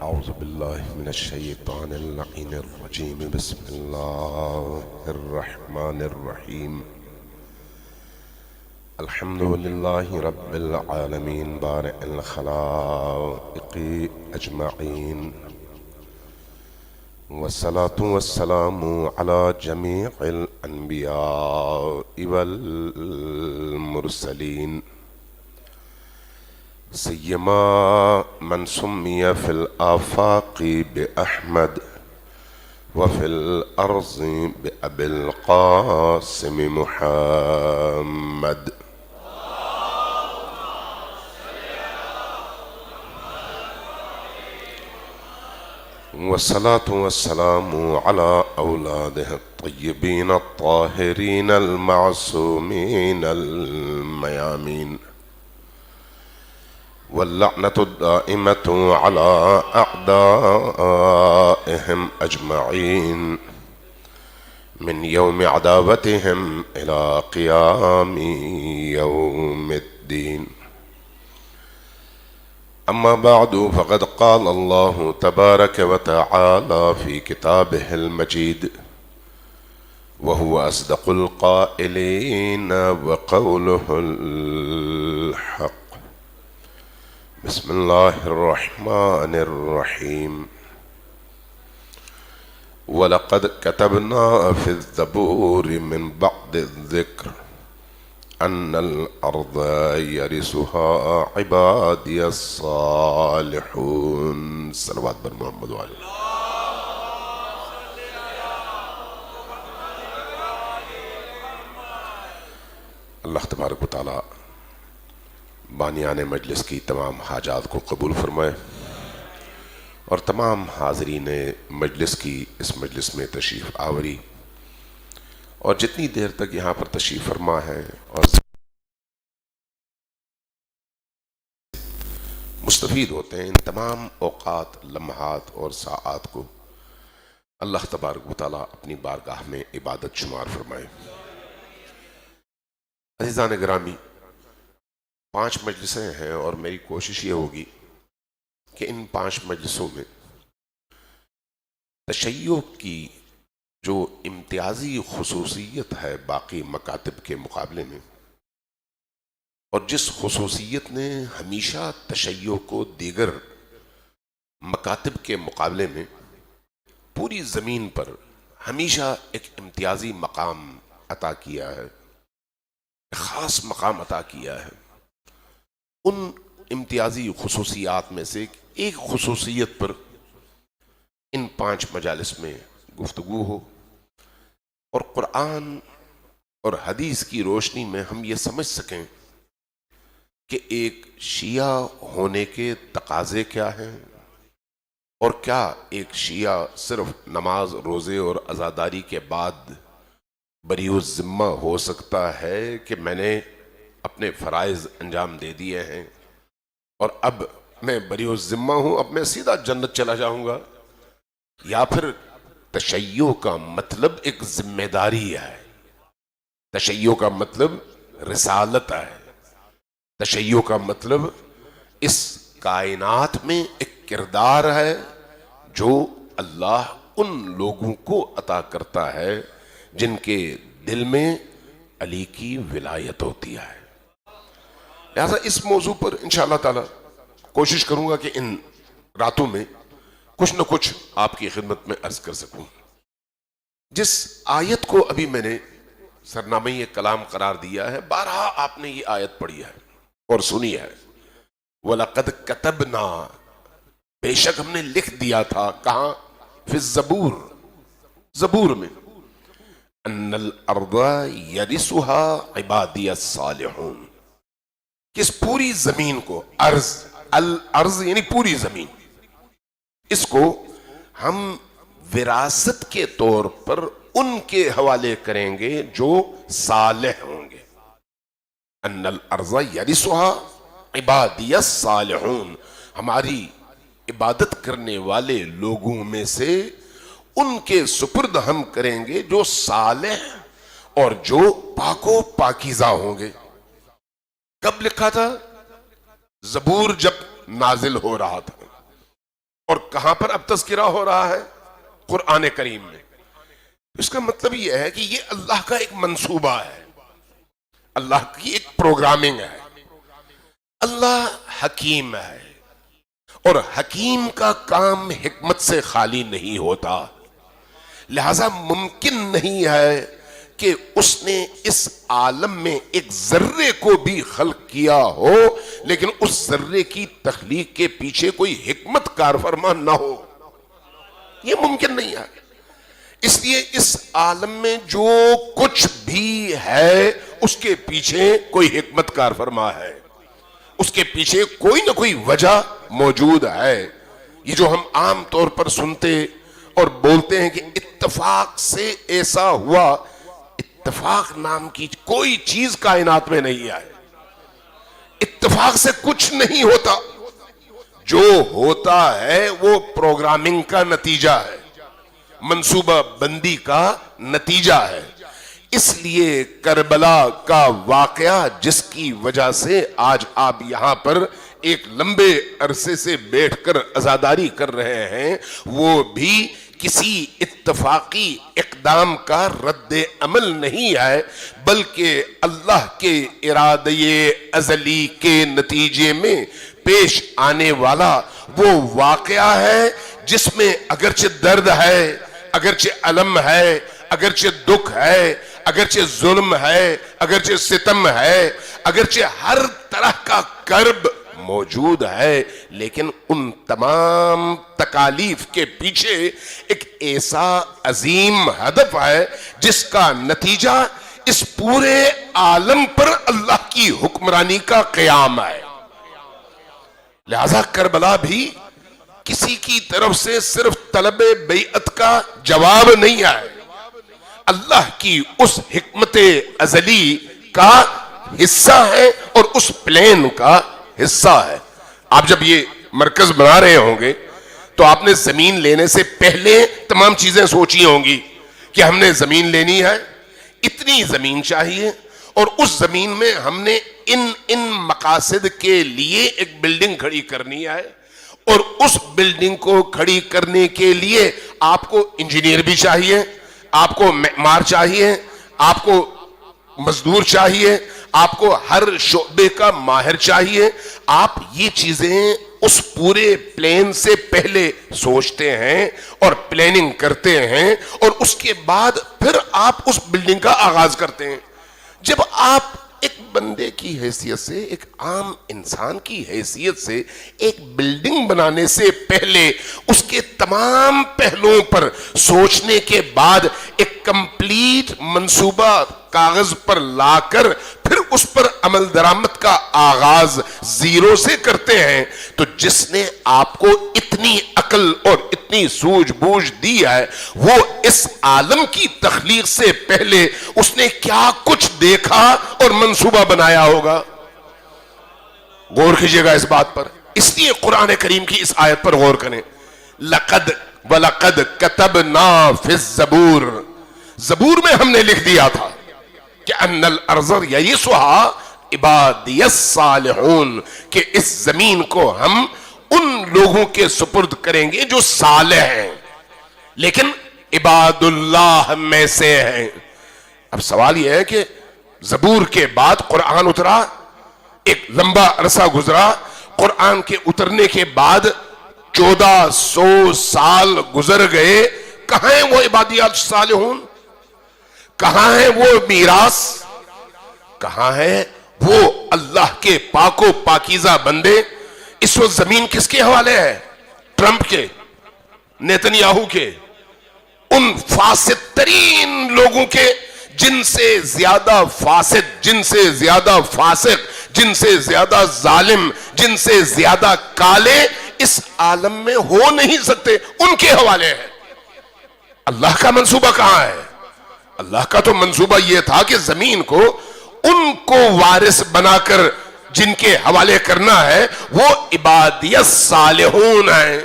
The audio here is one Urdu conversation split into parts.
أعوذ بالله من الشيطان اللعين الرجيم. بسم الله الرحمن الرحيم. الحمد لله رب العالمين بارئ الخلائق أجمعين، والصلاة والسلام على جميع الأنبياء والمرسلين، سيما من سمي في الآفاق بأحمد وفي الأرض بأبي القاسم محمد. والصلاة والسلام على أولاده الطيبين الطاهرين المعصومين الميامين، واللعنة الدائمة على أعدائهم أجمعين من يوم عداوتهم إلى قيام يوم الدين. أما بعد، فقد قال الله تبارك وتعالى في كتابه المجيد وهو أصدق القائلين وقوله الحق. بسم الله الرحمن الرحيم. ولقد كتبنا في الزبور من بعد الذكر أن الأرض يرثها عبادي الصالحون. صلوات بر محمد وعلى اللہ تبارک و تعالی بانیان مجلس کی تمام حاجات کو قبول فرمائے، اور تمام حاضرین مجلس کی اس مجلس میں تشریف آوری، اور جتنی دیر تک یہاں پر تشریف فرما ہے اور مستفید ہوتے ہیں، ان تمام اوقات، لمحات اور ساعات کو اللہ تبارک و تعالیٰ اپنی بارگاہ میں عبادت شمار فرمائے۔ عزیزان گرامی، 5 مجلسیں ہیں، اور میری کوشش یہ ہوگی کہ ان 5 مجلسوں میں تشیع کی جو امتیازی خصوصیت ہے باقی مکاتب کے مقابلے میں، اور جس خصوصیت نے ہمیشہ تشیع کو دیگر مکاتب کے مقابلے میں پوری زمین پر ہمیشہ ایک امتیازی مقام عطا کیا ہے، ایک خاص مقام عطا کیا ہے، ان امتیازی خصوصیات میں سے ایک خصوصیت پر ان 5 مجالس میں گفتگو ہو، اور قرآن اور حدیث کی روشنی میں ہم یہ سمجھ سکیں کہ ایک شیعہ ہونے کے تقاضے کیا ہیں، اور کیا ایک شیعہ صرف نماز، روزے اور عزاداری کے بعد بری الذمہ ہو سکتا ہے کہ میں نے اپنے فرائض انجام دے دیے ہیں اور اب میں بری الذمہ ہوں، اب میں سیدھا جنت چلا جاؤں گا؟ یا پھر تشیع کا مطلب ایک ذمہ داری ہے، تشیع کا مطلب رسالت ہے، تشیع کا مطلب اس کائنات میں ایک کردار ہے جو اللہ ان لوگوں کو عطا کرتا ہے جن کے دل میں علی کی ولایت ہوتی ہے۔ لہذا اس موضوع پر انشاءاللہ تعالی کوشش کروں گا کہ ان راتوں میں کچھ نہ کچھ آپ کی خدمت میں عرض کر سکوں۔ جس آیت کو ابھی میں نے سرنامہ کلام قرار دیا ہے، بارہا آپ نے یہ آیت پڑھی ہے اور سنی ہے، وَلَقَدْ كَتَبْنَا، بے شک ہم نے لکھ دیا تھا، کہاں؟ فی الزبور، زبور میں، أَنَّ الْأَرْضَ يَرِثُهَا عِبَادِيَ الصَّالِحُونَ، کس پوری زمین کو، الارض یعنی پوری زمین، اس کو ہم وراثت کے طور پر ان کے حوالے کریں گے جو صالح ہوں گے۔ ان الارض یرثها عبادی الصالحون، ہماری عبادت کرنے والے لوگوں میں سے ان کے سپرد ہم کریں گے جو صالح اور جو پاک و پاکیزہ ہوں گے۔ کب لکھا تھا؟ زبور جب نازل ہو رہا تھا، اور کہاں پر اب تذکرہ ہو رہا ہے؟ قرآن کریم میں۔ اس کا مطلب یہ ہے کہ یہ اللہ کا ایک منصوبہ ہے، اللہ کی ایک پروگرامنگ ہے۔ اللہ حکیم ہے، اور حکیم کا کام حکمت سے خالی نہیں ہوتا، لہذا ممکن نہیں ہے کہ اس نے اس عالم میں ایک ذرے کو بھی خلق کیا ہو لیکن اس ذرے کی تخلیق کے پیچھے کوئی حکمت کار فرما نہ ہو، یہ ممکن نہیں ہے۔ اس لیے اس عالم میں جو کچھ بھی ہے اس کے پیچھے کوئی حکمت کار فرما ہے، اس کے پیچھے کوئی نہ کوئی وجہ موجود ہے۔ یہ جو ہم عام طور پر سنتے اور بولتے ہیں کہ اتفاق سے ایسا ہوا، اتفاق نام کی کوئی چیز کائنات میں نہیں ہے، اتفاق سے کچھ نہیں ہوتا، جو ہوتا ہے وہ پروگرامنگ کا نتیجہ ہے، منصوبہ بندی کا نتیجہ ہے۔ اس لیے کربلا کا واقعہ جس کی وجہ سے آج آپ یہاں پر ایک لمبے عرصے سے بیٹھ کر عزاداری کر رہے ہیں، وہ بھی کسی اتفاقی اقدام کا رد عمل نہیں ہے، بلکہ اللہ کے ارادے ازلی کے نتیجے میں پیش آنے والا وہ واقعہ ہے جس میں اگرچہ درد ہے، اگرچہ علم ہے، اگرچہ دکھ ہے، اگرچہ ظلم ہے، اگرچہ ستم ہے، اگرچہ ہر طرح کا کرب موجود ہے، لیکن ان تمام تکالیف کے پیچھے ایک ایسا عظیم ہدف ہے جس کا نتیجہ اس پورے عالم پر اللہ کی حکمرانی کا قیام ہے۔ لہذا کربلا بھی کسی کی طرف سے صرف طلب بیعت کا جواب نہیں ہے، اللہ کی اس حکمت ازلی کا حصہ ہے اور اس پلین کا حصہ ہے۔ آپ جب یہ مرکز بنا رہے ہوں گے تو آپ نے زمین لینے سے پہلے تمام چیزیں سوچی ہوں گی کہ ہم نے زمین لینی ہے، اتنی زمین چاہیے، اور اس زمین میں ہم نے ان مقاصد کے لیے ایک بلڈنگ کھڑی کرنی ہے، اور اس بلڈنگ کو کھڑی کرنے کے لیے آپ کو انجینئر بھی چاہیے، آپ کو معمار چاہیے، آپ کو مزدور چاہیے، آپ کو ہر شعبے کا ماہر چاہیے۔ آپ یہ چیزیں اس پورے پلین سے پہلے سوچتے ہیں اور پلاننگ کرتے ہیں، اور اس کے بعد پھر آپ اس بلڈنگ کا آغاز کرتے ہیں۔ جب آپ ایک بندے کی حیثیت سے، ایک عام انسان کی حیثیت سے ایک بلڈنگ بنانے سے پہلے اس کے تمام پہلوؤں پر سوچنے کے بعد ایک کمپلیٹ منصوبہ کاغذ پر لا کر پھر اس پر عمل درآمد کا آغاز زیرو سے کرتے ہیں، تو جس نے آپ کو اتنی عقل اور اتنی سوجھ بوجھ دی ہے، وہ اس عالم کی تخلیق سے پہلے اس نے کیا کچھ دیکھا اور منصوبہ بنایا ہوگا۔ غور کیجئے گا اس بات پر۔ اس لیے قرآن کریم کی اس آیت پر غور کریں، لقد وَلَقَدْ كَتَبْنَا فِي الزَّبُورِ، زبور میں ہم نے لکھ دیا تھا کہ ان الارض يرثها عبادی الصالحون، کہ اس زمین کو ہم ان لوگوں کے سپرد کریں گے جو صالح ہیں لیکن عباد اللہ میں سے ہیں۔ اب سوال یہ ہے کہ زبور کے بعد قرآن اترا، ایک لمبا عرصہ گزرا، قرآن کے اترنے کے بعد 1400 سال گزر گئے، کہاں ہیں وہ عبادی الصالحون؟ کہاں ہے وہ میراث؟ کہاں ہے وہ اللہ کے پاک و پاکیزہ بندے؟ اس وقت زمین کس کے حوالے ہے؟ ٹرمپ کے، نیتنیاہو کے، ان فاسد ترین لوگوں کے، جن سے زیادہ فاسد، جن سے زیادہ فاسق، جن سے زیادہ ظالم، جن سے زیادہ کالے اس عالم میں ہو نہیں سکتے، ان کے حوالے ہے۔ اللہ کا منصوبہ کہاں ہے؟ اللہ کا تو منصوبہ یہ تھا کہ زمین کو ان کو وارث بنا کر جن کے حوالے کرنا ہے وہ عبادی الصالحون ہیں۔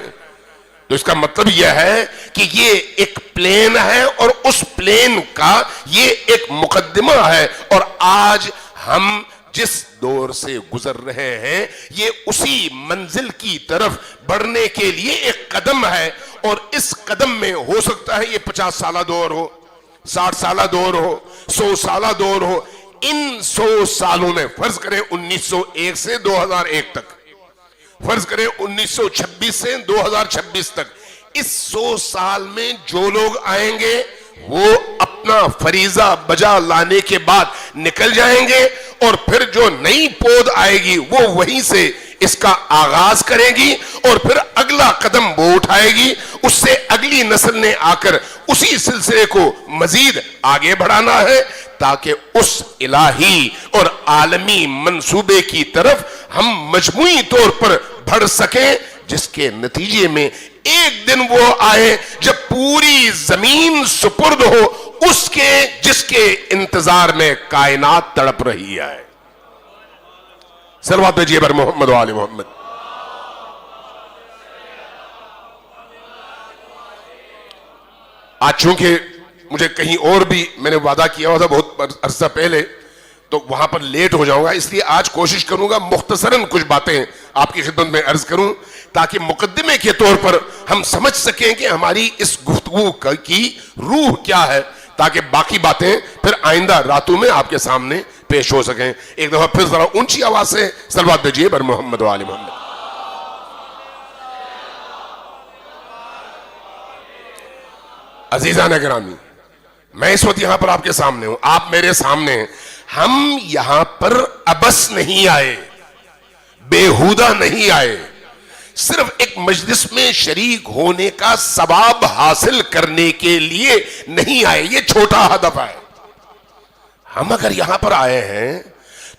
تو اس کا مطلب یہ ہے کہ یہ ایک پلین ہے اور اس پلین کا یہ ایک مقدمہ ہے، اور آج ہم جس دور سے گزر رہے ہیں یہ اسی منزل کی طرف بڑھنے کے لیے ایک قدم ہے، اور اس قدم میں ہو سکتا ہے یہ 50 سالہ دور ہو، 60 سالہ دور ہو، 100 سالہ دور ہو۔ ان 100 سالوں میں فرض کریں 1901 سے 2001 تک، فرض کریں 1926 سے 2026 تک، اس 100 سال میں جو لوگ آئیں گے وہ اپنا فریضہ بجا لانے کے بعد نکل جائیں گے، اور پھر جو نئی پود آئے گی وہ وہیں سے اس کا آغاز کرے گی، اور پھر اگلا قدم وہ اٹھائے گی، اس سے اگلی نسل نے آ کر اسی سلسلے کو مزید آگے بڑھانا ہے، تاکہ اس الہی اور عالمی منصوبے کی طرف ہم مجموعی طور پر بڑھ سکیں، جس کے نتیجے میں ایک دن وہ آئے جب پوری زمین سپرد ہو اس کے جس کے انتظار میں کائنات تڑپ رہی ہے۔ صلوات بھیجیے بر محمد و آل محمد۔ آج چونکہ مجھے کہیں اور بھی میں نے وعدہ کیا ہوا تھا بہت عرصہ پہلے، تو وہاں پر لیٹ ہو جاؤں گا، اس لیے آج کوشش کروں گا مختصراً کچھ باتیں آپ کی خدمت میں عرض کروں، تاکہ مقدمے کے طور پر ہم سمجھ سکیں کہ ہماری اس گفتگو کی روح کیا ہے، تاکہ باقی باتیں پھر آئندہ راتوں میں آپ کے سامنے پیش ہو سکیں۔ ایک دفعہ پھر ذرا اونچی آواز سے صلوات بھیجیے بر محمد و آل محمد۔ عزیزان گرامی، میں اس وقت یہاں پر آپ کے سامنے ہوں، آپ میرے سامنے ہیں، ہم یہاں پر ابس نہیں آئے، بیہودہ نہیں آئے، صرف ایک مجلس میں شریک ہونے کا ثواب حاصل کرنے کے لیے نہیں آئے، یہ چھوٹا ہدف ہے۔ ہم اگر یہاں پر آئے ہیں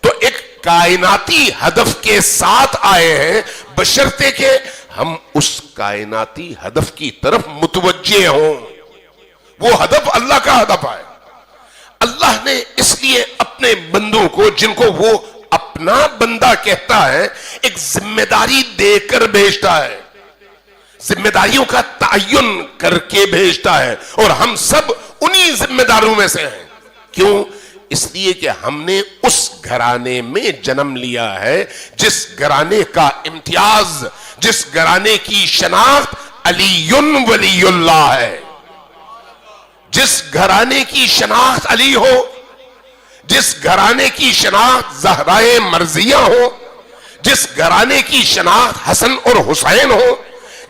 تو ایک کائناتی ہدف کے ساتھ آئے ہیں، بشرطے کہ ہم اس کائناتی ہدف کی طرف متوجہ ہوں۔ وہ ہدف اللہ کا ہدف ہے۔ اللہ نے اس لیے اپنے بندوں کو، جن کو وہ اپنا بندہ کہتا ہے، ایک ذمہ داری دے کر بھیجتا ہے، ذمہ داریوں کا تعین کر کے بھیجتا ہے، اور ہم سب انہی ذمہ داروں میں سے ہیں۔ کیوں؟ اس لیے کہ ہم نے اس گھرانے میں جنم لیا ہے جس گھرانے کا امتیاز، جس گھرانے کی شناخت علی ولی اللہ ہے۔ جس گھرانے کی شناخت علی ہو، جس گھرانے کی شناخت زہرائے مرضیہ ہو، جس گھرانے کی شناخت حسن اور حسین ہو،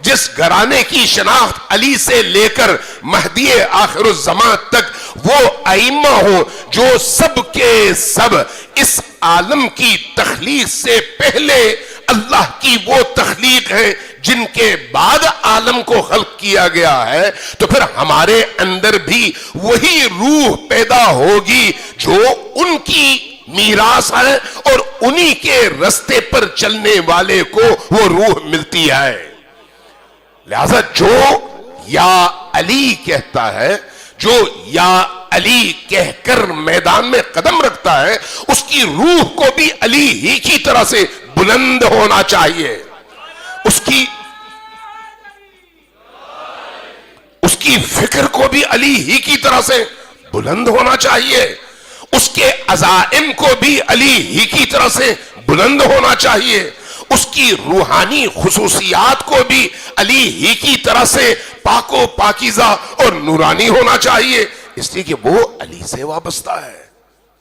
جس گھرانے کی شناخت علی سے لے کر مہدی آخر الزمان تک وہ ائمہ ہو جو سب کے سب اس عالم کی تخلیق سے پہلے اللہ کی وہ تخلیق ہے جن کے بعد عالم کو خلق کیا گیا ہے، تو پھر ہمارے اندر بھی وہی روح پیدا ہوگی جو ان کی میراث ہے، اور انہی کے رستے پر چلنے والے کو وہ روح ملتی ہے۔ لہذا جو یا علی کہتا ہے، جو یا علی کہہ کر میدان میں قدم رکھتا ہے، اس کی روح کو بھی علی ہی کی طرح سے بلند ہونا چاہیے، اس کی فکر کو بھی علی ہی کی طرح سے بلند ہونا چاہیے، اس کے عزائم کو بھی علی ہی کی طرح سے بلند ہونا چاہیے، اس کی روحانی خصوصیات کو بھی علی ہی کی طرح سے پاک و پاکیزہ اور نورانی ہونا چاہیے، اس لیے کہ وہ علی سے وابستہ ہے،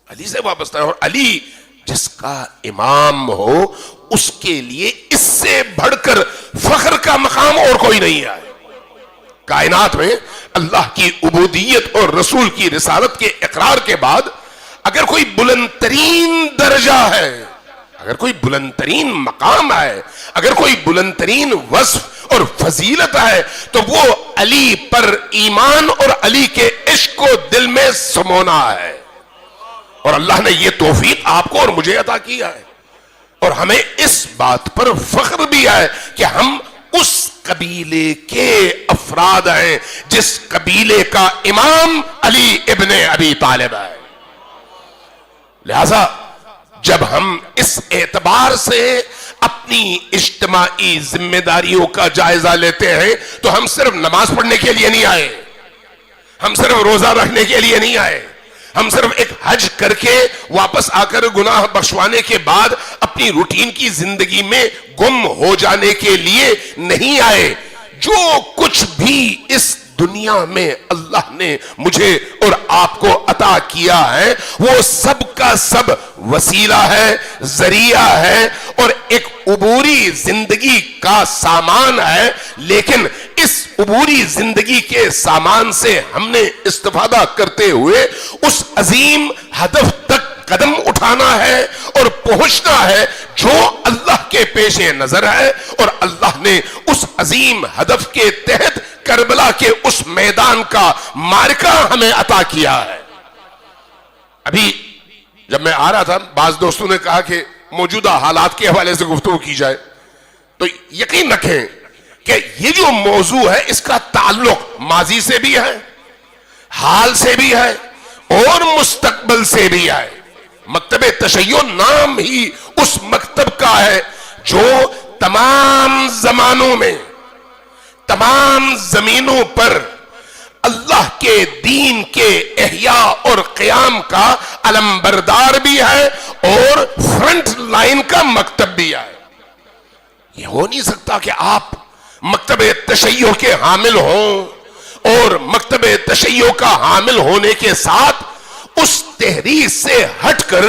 علی سے وابستہ ہے۔ اور علی جس کا امام ہو اس کے لیے اس سے بڑھ کر فخر کا مقام اور کوئی نہیں ہے۔ کائنات میں اللہ کی عبودیت اور رسول کی رسالت کے اقرار کے بعد اگر کوئی بلند ترین درجہ ہے، اگر کوئی بلند ترین مقام ہے، اگر کوئی بلند ترین وصف اور فضیلت ہے، تو وہ علی پر ایمان اور علی کے عشق کو دل میں سمونا ہے۔ اور اللہ نے یہ توفیق آپ کو اور مجھے عطا کیا ہے، اور ہمیں اس بات پر فخر بھی ہے کہ ہم اس قبیلے کے افراد ہیں جس قبیلے کا امام علی ابن ابی طالب ہے۔ لہذا جب ہم اس اعتبار سے اپنی اجتماعی ذمہ داریوں کا جائزہ لیتے ہیں تو ہم صرف نماز پڑھنے کے لیے نہیں آئے، ہم صرف روزہ رکھنے کے لیے نہیں آئے، ہم صرف ایک حج کر کے واپس آ کر گناہ بخشوانے کے بعد اپنی روٹین کی زندگی میں گم ہو جانے کے لیے نہیں آئے. جو کچھ بھی اس دنیا میں اللہ نے مجھے اور آپ کو عطا کیا ہے وہ سب کا سب وسیلہ ہے, ذریعہ ہے اور ایک عبوری زندگی کا سامان ہے. لیکن اس عبوری زندگی کے سامان سے ہم نے استفادہ کرتے ہوئے اس عظیم ہدف تک قدم اٹھانا ہے اور پہنچنا ہے جو اللہ کے پیش نظر ہے. اور اللہ نے اس عظیم ہدف کے تحت کربلا کے اس میدان کا معرکہ ہمیں عطا کیا ہے. ابھی جب میں آ رہا تھا بعض دوستوں نے کہا کہ موجودہ حالات کے حوالے سے گفتگو کی جائے, تو یقین رکھیں کہ یہ جو موضوع ہے اس کا تعلق ماضی سے بھی ہے, حال سے بھی ہے اور مستقبل سے بھی ہے. مکتب تشیع نام ہی اس مکتب کا ہے جو تمام زمانوں میں تمام زمینوں پر اللہ کے دین کے احیاء اور قیام کا علم بردار بھی ہے اور فرنٹ لائن کا مکتب بھی ہے. یہ ہو نہیں سکتا کہ آپ مکتب تشیع کے حامل ہوں اور مکتب تشیع کا حامل ہونے کے ساتھ اس تحریک سے ہٹ کر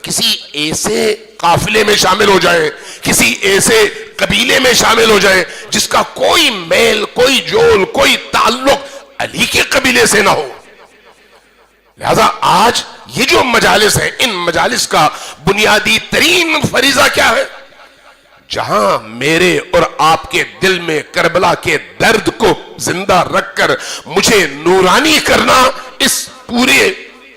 کسی ایسے قافلے میں شامل ہو جائیں, کسی ایسے قبیلے میں شامل ہو جائیں جس کا کوئی میل, کوئی جول, کوئی تعلق علی کے قبیلے سے نہ ہو. لہذا آج یہ جو مجالس ہیں, ان مجالس کا بنیادی ترین فریضہ کیا ہے؟ جہاں میرے اور آپ کے دل میں کربلا کے درد کو زندہ رکھ کر مجھے نورانی کرنا اس پورے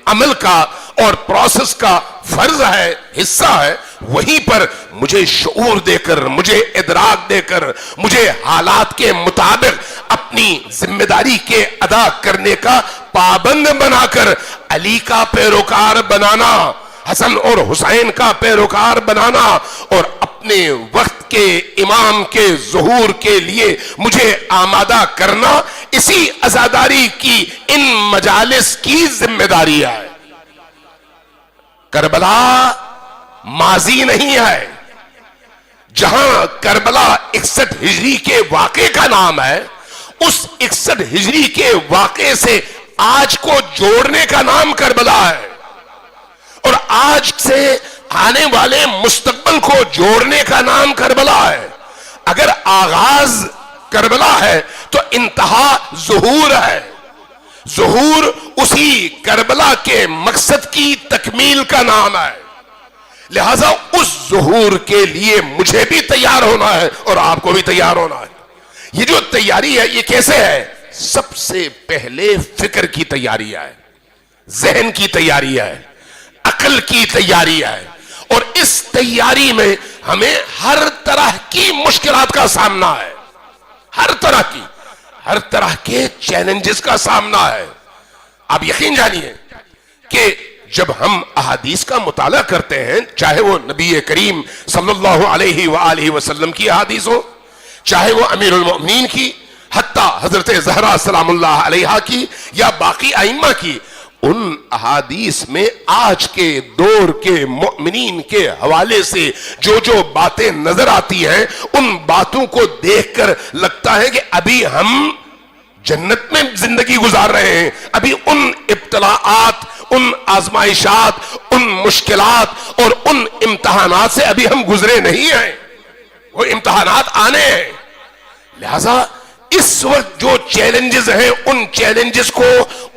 عمل کا اور پروسیس کا فرض ہے, حصہ ہے, وہیں پر مجھے شعور دے کر, مجھے ادراک دے کر, مجھے حالات کے مطابق اپنی ذمہ داری کے ادا کرنے کا پابند بنا کر علی کا پیروکار بنانا, حسن اور حسین کا پیروکار بنانا اور اپنے وقت کے امام کے ظہور کے لیے مجھے آمادہ کرنا, اسی عزاداری کی ان مجالس کی ذمہ داری ہے. کربلا ماضی نہیں ہے. جہاں کربلا 61 ہجری کے واقعے کا نام ہے, اس 61 ہجری کے واقعے سے آج کو جوڑنے کا نام کربلا ہے اور آج سے آنے والے مستقبل کو جوڑنے کا نام کربلا ہے. اگر آغاز کربلا ہے تو انتہا ظہور ہے. ظہور اسی کربلا کے مقصد کی تکمیل کا نام ہے. لہذا اس ظہور کے لیے مجھے بھی تیار ہونا ہے اور آپ کو بھی تیار ہونا ہے. یہ جو تیاری ہے یہ کیسے ہے؟ سب سے پہلے فکر کی تیاری ہے, ذہن کی تیاری ہے, عقل کی تیاری ہے. اور اس تیاری میں ہمیں ہر طرح کی مشکلات کا سامنا ہے, ہر طرح کے چیلنجز کا سامنا ہے. آپ یقین جانیے کہ جب ہم احادیث کا مطالعہ کرتے ہیں, چاہے وہ نبی کریم صلی اللہ علیہ وآلہ وسلم کی احادیث ہو, چاہے وہ امیر المؤمنین کی, حتیٰ حضرت زہرا سلام اللہ علیہا کی یا باقی ائمہ کی, ان احادیث میں آج کے دور کے مؤمنین کے حوالے سے جو جو باتیں نظر آتی ہیں, ان باتوں کو دیکھ کر لگتا ہے کہ ابھی ہم جنت میں زندگی گزار رہے ہیں. ابھی ان ابتلاءات, ان آزمائشات, ان مشکلات اور ان امتحانات سے ابھی ہم گزرے نہیں ہیں, وہ امتحانات آنے ہیں. لہذا اس وقت جو چیلنجز ہیں, ان چیلنجز کو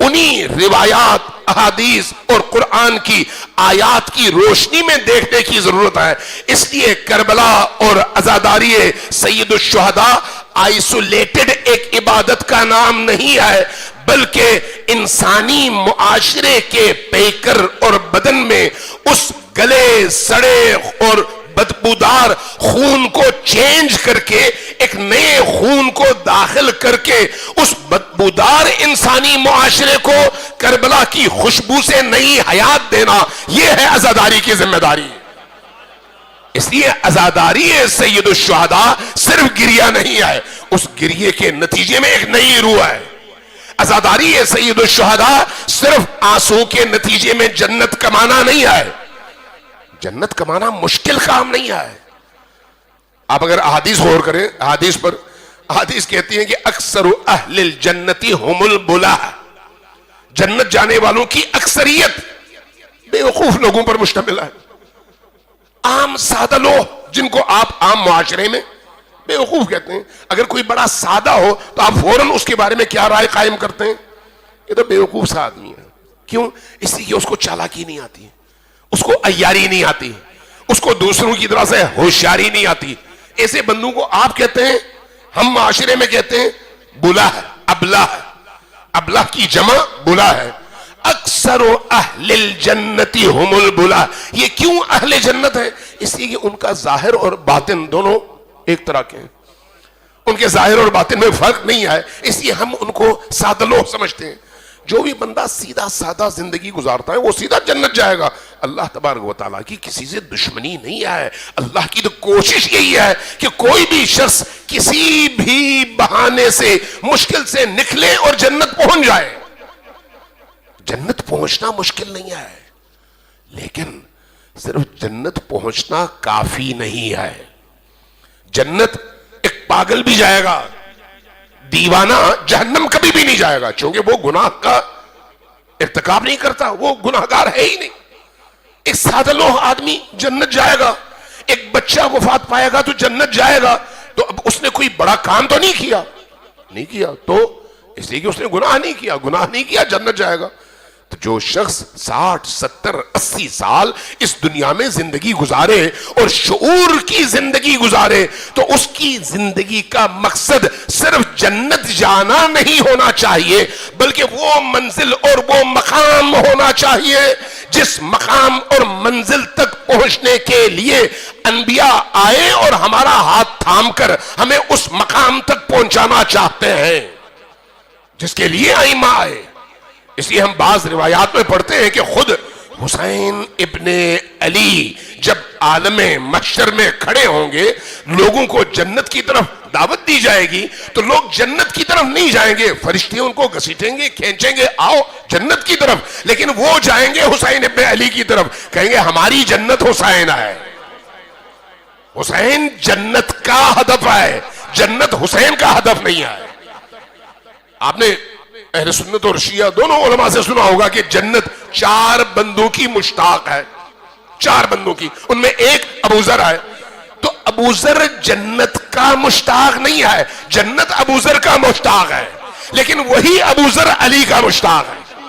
انہی روایات, احادیث اور قرآن کی آیات کی روشنی میں دیکھنے کی ضرورت ہے. اس لیے کربلا اور عزاداری سید الشہداء آئسولیٹڈ ایک عبادت کا نام نہیں ہے, بلکہ انسانی معاشرے کے پیکر اور بدن میں اس گلے سڑے اور بدبودار خون کو چینج کر کے ایک نئے خون کو داخل کر کے اس بدبودار انسانی معاشرے کو کربلا کی خوشبو سے نئی حیات دینا, یہ ہے عزاداری کی ذمہ داری. اس لیے عزاداری سید الشہداء صرف گریہ نہیں ہے, اس گریہ کے نتیجے میں ایک نئی روح ہے. عزاداری سید الشہداء صرف آنسو کے نتیجے میں جنت کمانا نہیں ہے. جنت کمانا مشکل کام نہیں ہے. آپ اگر احادیث غور کریں احادیث پر، احادیث کہتی ہیں کہ اکثر اہل الجنتی ہم البلاہ، جنت جانے والوں کی اکثریت بے وقوف لوگوں پر مشتمل ہے. عام سادہ لوگ جن کو آپ عام معاشرے میں بے وقوف کہتے ہیں. اگر کوئی بڑا سادہ ہو تو آپ فوراً اس کے بارے میں کیا رائے قائم کرتے ہیں؟ یہ تو بے وقوف سا آدمی ہے. کیوں؟ اس لیے کہ اس کو چالاکی نہیں آتی، اس کو عیاری نہیں آتی، اس کو دوسروں کی طرح سے ہوشیاری نہیں آتی. ایسے بندوں کو آپ کہتے ہیں، ہم معاشرے میں کہتے ہیں بلا ہے، ابلا ہے. ابلا کی جمع بلا ہے. اکثر اہل الجنتی ہم البلا. یہ کیوں اہل جنت ہے؟ اس لیے کہ ان کا ظاہر اور باطن دونوں ایک طرح کے ہیں. ان کے ظاہر اور باطن میں فرق نہیں ہے، اس لیے ہم ان کو سادہ لوگ سمجھتے ہیں. جو بھی بندہ سیدھا سادہ زندگی گزارتا ہے وہ سیدھا جنت جائے گا. اللہ تبارک و تعالیٰ کی کسی سے دشمنی نہیں ہے. اللہ کی تو کوشش یہی ہے کہ کوئی بھی شخص کسی بھی بہانے سے مشکل سے نکلے اور جنت پہنچ جائے. جنت پہنچنا مشکل نہیں ہے، لیکن صرف جنت پہنچنا کافی نہیں ہے. جنت ایک پاگل بھی جائے گا، دیوانہ جہنم کبھی بھی نہیں جائے گا، چونکہ وہ گناہ کا ارتکاب نہیں کرتا، وہ گناہگار ہے ہی نہیں. ایک سادہ لوہ آدمی جنت جائے گا، ایک بچہ وفات پائے گا تو جنت جائے گا. تو اب اس نے کوئی بڑا کام تو نہیں کیا تو اس لیے کہ اس نے گناہ نہیں کیا جنت جائے گا. تو جو شخص 60 70 80 سال اس دنیا میں زندگی گزارے اور شعور کی زندگی گزارے تو اس کی زندگی کا مقصد صرف جنت جانا نہیں ہونا چاہیے، بلکہ وہ منزل اور وہ مقام ہونا چاہیے جس مقام اور منزل تک پہنچنے کے لیے انبیاء آئے اور ہمارا ہاتھ تھام کر ہمیں اس مقام تک پہنچانا چاہتے ہیں جس کے لیے ائمہ آئے. اس لیے ہم بعض روایات میں پڑھتے ہیں کہ خود حسین ابن علی جب عالم محشر میں کھڑے ہوں گے، لوگوں کو جنت کی طرف دعوت دی جائے گی تو لوگ جنت کی طرف نہیں جائیں گے، فرشتے ان کو گھسیٹیں گے، کھینچیں گے، آؤ جنت کی طرف. لیکن وہ جائیں گے حسین ابن علی کی طرف، کہیں گے ہماری جنت حسین ہے. حسین جنت کا ہدف ہے، جنت حسین کا ہدف نہیں ہے. آپ نے اہل سنت اور شیعہ دونوں علماء سے سنا ہوگا کہ جنت 4 بندوں کی مشتاق ہے. 4 بندوں کی، ان میں ایک ابو ذر ہے. تو ابو ذر جنت کا مشتاق نہیں ہے، جنت ابو ذر کا مشتاق ہے. لیکن وہی ابو ذر علی کا مشتاق ہے،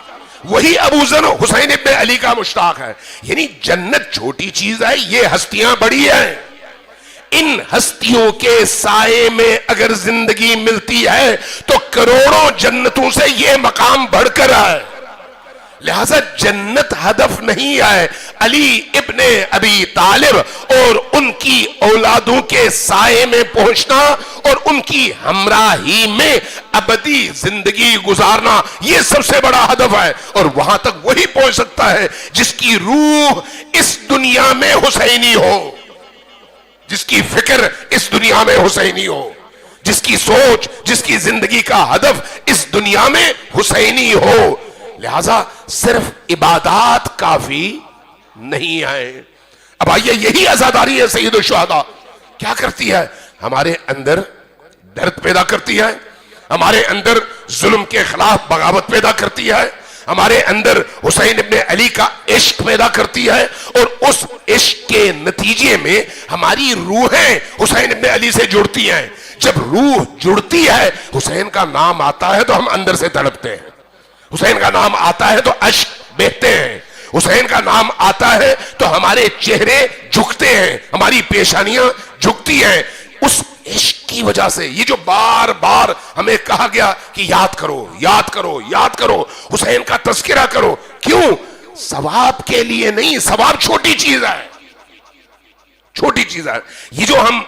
وہی ابو ذر حسین ابن علی کا مشتاق ہے. یعنی جنت چھوٹی چیز ہے، یہ ہستیاں بڑی ہیں. ان ہستیوں کے سائے میں اگر زندگی ملتی ہے تو کروڑوں جنتوں سے یہ مقام بڑھ کر ہے. لہذا جنت ہدف نہیں ہے. علی ابن ابی طالب اور ان کی اولادوں کے سائے میں پہنچنا اور ان کی ہمراہی میں ابدی زندگی گزارنا، یہ سب سے بڑا ہدف ہے. اور وہاں تک وہی پہنچ سکتا ہے جس کی روح اس دنیا میں حسینی ہو، جس کی فکر اس دنیا میں حسینی ہو، جس کی سوچ، جس کی زندگی کا ہدف اس دنیا میں حسینی ہو. لہذا صرف عبادات کافی نہیں ہے. اب آئیے، یہی عزاداری ہے سید الشہداء. کیا کرتی ہے؟ ہمارے اندر درد پیدا کرتی ہے، ہمارے اندر ظلم کے خلاف بغاوت پیدا کرتی ہے، ہمارے اندر حسین ابن علی کا عشق پیدا کرتی ہے، اور اس عشق کے نتیجے میں ہماری روحیں حسین ابن علی سے جڑتی ہیں. جب روح جڑتی ہے، حسین کا نام آتا ہے تو ہم اندر سے تڑپتے ہیں، حسین کا نام آتا ہے تو اشک بہتے ہیں، حسین کا نام آتا ہے تو ہمارے چہرے جھکتے ہیں، ہماری پیشانیاں جھکتی ہیں. اس عشق کی وجہ سے یہ جو بار بار ہمیں کہا گیا کہ یاد کرو، یاد کرو، یاد کرو، حسین کا تذکرہ کرو. کیوں؟ ثواب کے لیے نہیں. ثواب چھوٹی چیز ہے، چھوٹی چیز ہے. یہ جو ہم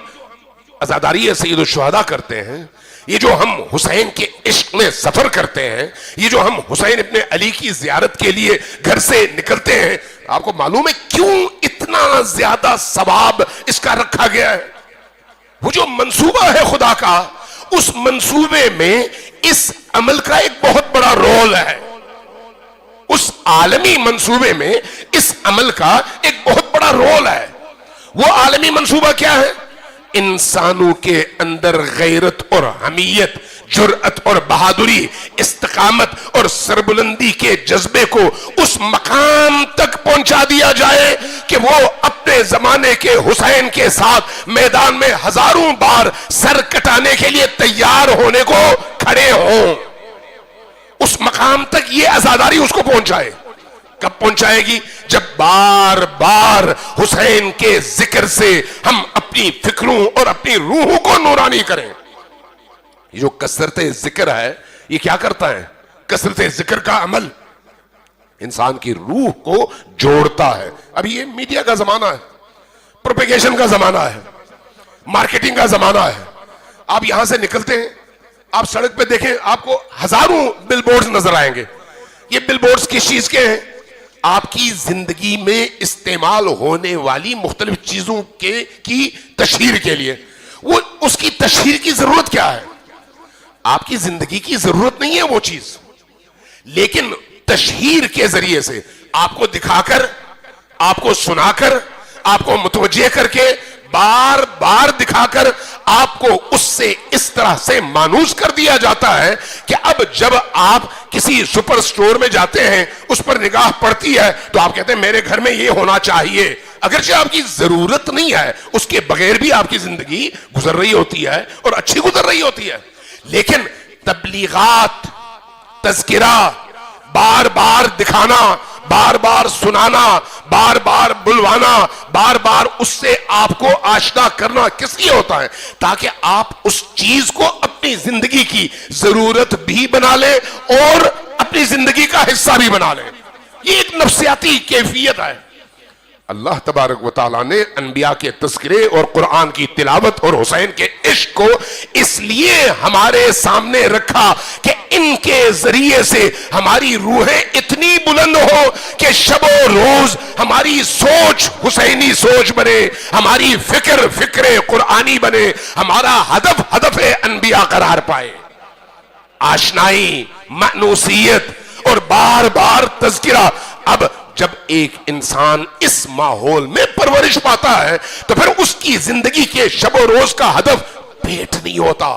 عزاداری سید الشہداء کرتے ہیں، یہ جو ہم حسین کے عشق میں سفر کرتے ہیں، یہ جو ہم حسین ابن علی کی زیارت کے لیے گھر سے نکلتے ہیں، آپ کو معلوم ہے کیوں اتنا زیادہ ثواب اس کا رکھا گیا ہے؟ وہ جو منصوبہ ہے خدا کا، اس منصوبے میں اس عمل کا ایک بہت بڑا رول ہے. اس عالمی منصوبے میں اس عمل کا ایک بہت بڑا رول ہے. وہ عالمی منصوبہ کیا ہے؟ انسانوں کے اندر غیرت اور حمیت، جرأت اور بہادری، استقامت اور سربلندی کے جذبے کو اس مقام تک پہنچا دیا جائے کہ وہ اپنے زمانے کے حسین کے ساتھ میدان میں ہزاروں بار سر کٹانے کے لیے تیار ہونے کو کھڑے ہوں. اس مقام تک یہ عزاداری اس کو پہنچائے. کب پہنچائے گی؟ جب بار بار حسین کے ذکر سے ہم اپنی فکروں اور اپنی روحوں کو نورانی کریں. یہ جو کثرت ذکر ہے یہ کیا کرتا ہے؟ کثرت ذکر کا عمل انسان کی روح کو جوڑتا ہے. ابھی یہ میڈیا کا زمانہ ہے، پروپیگیشن کا زمانہ ہے، مارکیٹنگ کا زمانہ ہے. آپ یہاں سے نکلتے ہیں، آپ سڑک پہ دیکھیں آپ کو ہزاروں بل بورڈز نظر آئیں گے. یہ بل بورڈز کس چیز کے ہیں؟ آپ کی زندگی میں استعمال ہونے والی مختلف چیزوں کی تشہیر کے لیے. وہ اس کی تشہیر کی ضرورت کیا ہے؟ آپ کی زندگی کی ضرورت نہیں ہے وہ چیز، لیکن تشہیر کے ذریعے سے آپ کو دکھا کر، آپ کو سنا کر، آپ کو متوجہ کر کے، بار بار دکھا کر آپ کو اس سے اس طرح سے مانوس کر دیا جاتا ہے کہ اب جب آپ کسی سپر سٹور میں جاتے ہیں، اس پر نگاہ پڑتی ہے تو آپ کہتے ہیں میرے گھر میں یہ ہونا چاہیے، اگرچہ آپ کی ضرورت نہیں ہے، اس کے بغیر بھی آپ کی زندگی گزر رہی ہوتی ہے اور اچھی گزر رہی ہوتی ہے. لیکن تبلیغات، تذکرہ، بار بار دکھانا، بار بار سنانا، بار بار بلوانا، بار بار اس سے آپ کو آشنا کرنا کس لیے ہوتا ہے؟ تاکہ آپ اس چیز کو اپنی زندگی کی ضرورت بھی بنا لیں اور اپنی زندگی کا حصہ بھی بنا لیں. یہ ایک نفسیاتی کیفیت ہے. اللہ تبارک و تعالیٰ نے انبیاء کے تذکرے اور قرآن کی تلاوت اور حسین کے عشق کو اس لیے ہمارے سامنے رکھا کہ ان کے ذریعے سے ہماری روحیں اتنی بلند ہو کہ شب و روز ہماری سوچ حسینی سوچ بنے، ہماری فکر قرآنی بنے، ہمارا ہدف انبیاء قرار پائے. آشنائی، مانوسیت اور بار بار تذکرہ. اب جب ایک انسان اس ماحول میں پرورش پاتا ہے تو پھر اس کی زندگی کے شب و روز کا ہدف پیٹ نہیں ہوتا.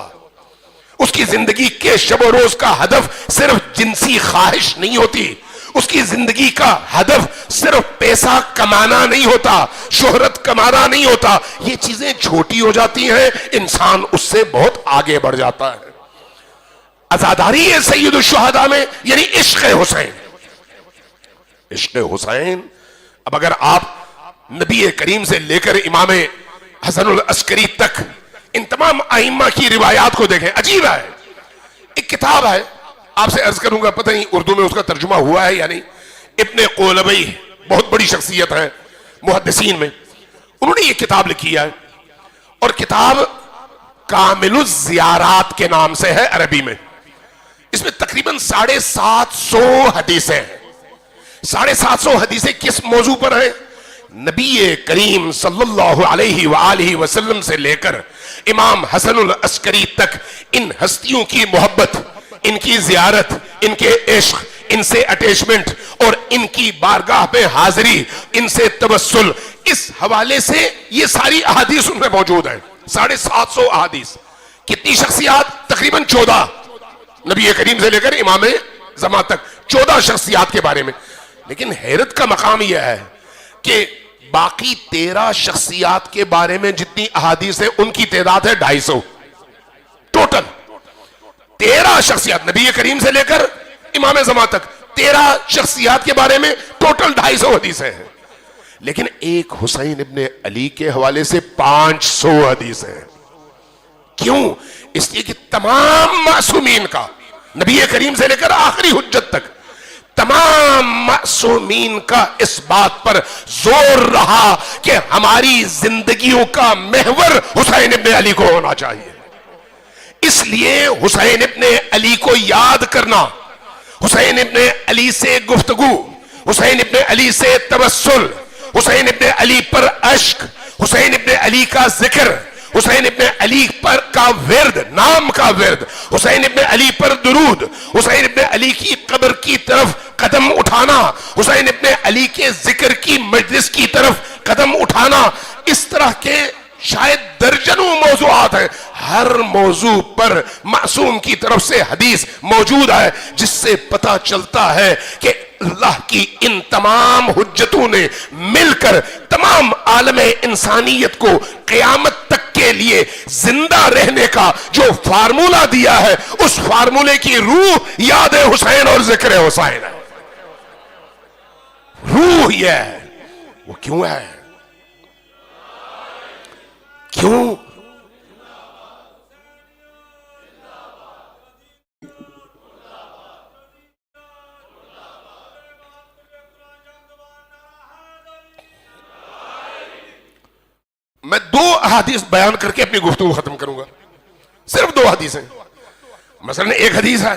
اس کی زندگی کے شب و روز کا ہدف صرف جنسی خواہش نہیں ہوتی. اس کی زندگی کا ہدف صرف پیسہ کمانا نہیں ہوتا، شہرت کمانا نہیں ہوتا. یہ چیزیں چھوٹی ہو جاتی ہیں، انسان اس سے بہت آگے بڑھ جاتا ہے. عزاداری ہے سید الشہداء میں، یعنی عشق حسین. عشق حسین. اب اگر آپ نبی کریم سے لے کر امام حسن العسکری تک ان تمام ائمہ کی روایات کو دیکھیں، عجیب ہے. ایک کتاب ہے، آپ سے عرض کروں گا، پتہ نہیں اردو میں اس کا ترجمہ ہوا ہے یا نہیں. ابن قولبی بہت بڑی شخصیت ہے محدثین میں، انہوں نے یہ کتاب لکھی ہے اور کتاب کامل الزیارات کے نام سے ہے عربی میں. اس میں تقریباً 750 حدیثیں ہیں. 750 حدیثیں کس موضوع پر ہیں؟ نبی کریم صلی اللہ علیہ وآلہ وسلم سے لے کر امام حسن العسکری تک ان ہستیوں کی محبت، ان کی زیارت، ان کے عشق، ان سے اٹیچمنٹ اور ان کی بارگاہ میں حاضری، ان سے توسل، اس حوالے سے یہ ساری احادیث ان میں موجود ہیں. 750 احادیث. کتنی شخصیات؟ تقریباً 14. نبی کریم سے لے کر امام زمان تک 14 شخصیات کے بارے میں. لیکن حیرت کا مقام یہ ہے کہ باقی 13 شخصیات کے بارے میں جتنی احادیث ہیں ان کی تعداد ہے 250 ٹوٹل. 13 شخصیات نبی کریم سے لے کر امام زمان تک 13 شخصیات کے بارے میں ٹوٹل 250 حدیثیں ہیں. لیکن ایک حسین ابن علی کے حوالے سے 500 حدیثیں ہیں. کیوں؟ اس لیے کہ تمام معصومین کا، نبی کریم سے لے کر آخری حجت تک تمام معصومین کا اس بات پر زور رہا کہ ہماری زندگیوں کا محور حسین ابن علی کو ہونا چاہیے. اس لیے حسین ابن علی کو یاد کرنا، حسین ابن علی سے گفتگو، حسین ابن علی سے توسل، حسین ابن علی پر عشق، حسین ابن علی کا ذکر، حسین ابن علی پر کا ورد، نام کا ورد، حسین ابن علی پر درود، حسین ابن علی کی قبر کی طرف قدم اٹھانا، حسین ابن علی کے ذکر کی مجلس کی طرف قدم اٹھانا، اس طرح کے شاید درجنوں موضوعات ہیں. ہر موضوع پر معصوم کی طرف سے حدیث موجود ہے، جس سے پتہ چلتا ہے کہ اللہ کی ان تمام حجتوں نے مل کر تمام عالم انسانیت کو قیامت تک کے لیے زندہ رہنے کا جو فارمولہ دیا ہے، اس فارمولے کی روح یاد حسین اور ذکر حسین ہے. روح یہ ہے. وہ کیوں ہے؟ کیوں؟ میں 2 احادیث بیان کر کے اپنی گفتگو ختم کروں گا. صرف 2 حدیثیں. مثلا ایک حدیث ہے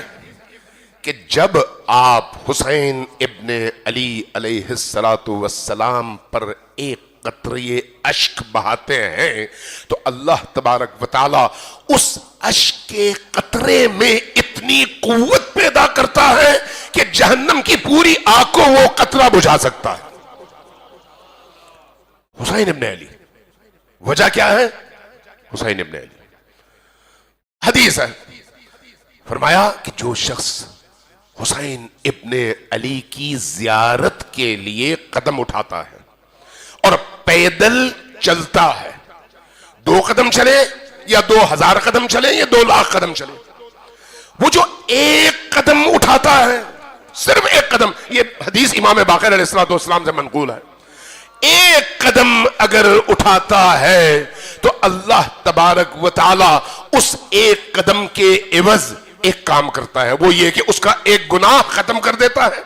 کہ جب آپ حسین ابن علی علیہ السلام پر ایک قطرے اشک بہاتے ہیں تو اللہ تبارک و تعالی اس اشک کے قطرے میں اتنی قوت پیدا کرتا ہے کہ جہنم کی پوری آگ کو وہ قطرہ بجھا سکتا ہے. حسین ابن علی. وجہ کیا ہے؟ حسین ابن علی. حدیث ہے، فرمایا کہ جو شخص حسین ابن علی کی زیارت کے لیے قدم اٹھاتا ہے اور پیدل چلتا ہے، 2 قدم چلے یا 2000 قدم چلے یا 2 لاکھ قدم چلے، وہ جو ایک قدم اٹھاتا ہے، صرف ایک قدم، یہ حدیث امام باقر علیہ السلام سے منقول ہے، ایک قدم اگر اٹھاتا ہے تو اللہ تبارک و تعالی اس ایک قدم کے عوض ایک کام کرتا ہے. وہ یہ کہ اس کا ایک گناہ ختم کر دیتا ہے،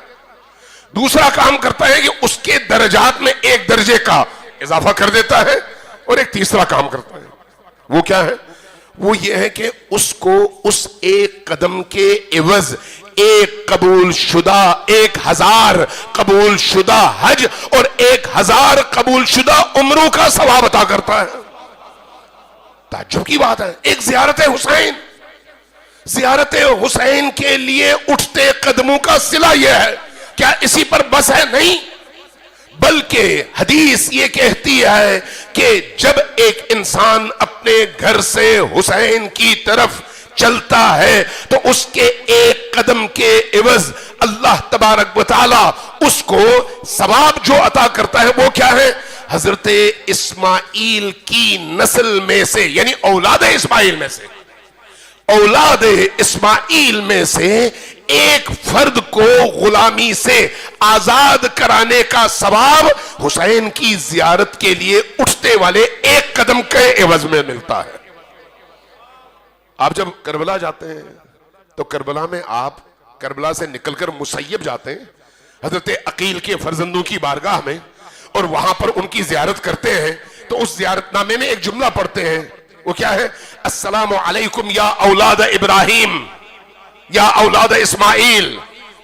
دوسرا کام کرتا ہے کہ اس کے درجات میں 1 درجے کا اضافہ کر دیتا ہے، اور ایک تیسرا کام کرتا ہے. وہ کیا ہے؟ وہ یہ ہے کہ اس کو اس ایک قدم کے عوض 1000 قبول شدہ حج اور 1000 قبول شدہ عمروں کا ثواب عطا کرتا ہے. تعجب کی بات ہے. ایک زیارت حسین، زیارت حسین کے لیے اٹھتے قدموں کا صلہ یہ ہے. کیا اسی پر بس ہے؟ نہیں، بلکہ حدیث یہ کہتی ہے کہ جب ایک انسان اپنے گھر سے حسین کی طرف چلتا ہے تو اس کے ایک قدم کے عوض اللہ تبارک و تعالی اس کو ثواب جو عطا کرتا ہے وہ کیا ہے؟ حضرت اسماعیل کی نسل میں سے، یعنی اولاد اسماعیل میں سے، اولاد اسماعیل میں سے ایک فرد کو غلامی سے آزاد کرانے کا ثواب حسین کی زیارت کے لیے اٹھتے والے ایک قدم کے عوض میں ملتا ہے. آپ جب کربلا جاتے ہیں تو کربلا میں آپ کربلا سے نکل کر مسیب جاتے ہیں حضرت عقیل کے فرزندوں کی بارگاہ میں، اور وہاں پر ان کی زیارت کرتے ہیں تو اس زیارت نامے میں ایک جملہ پڑھتے ہیں. وہ کیا ہے؟ السلام علیکم یا اولاد ابراہیم، یا اولاد اسماعیل،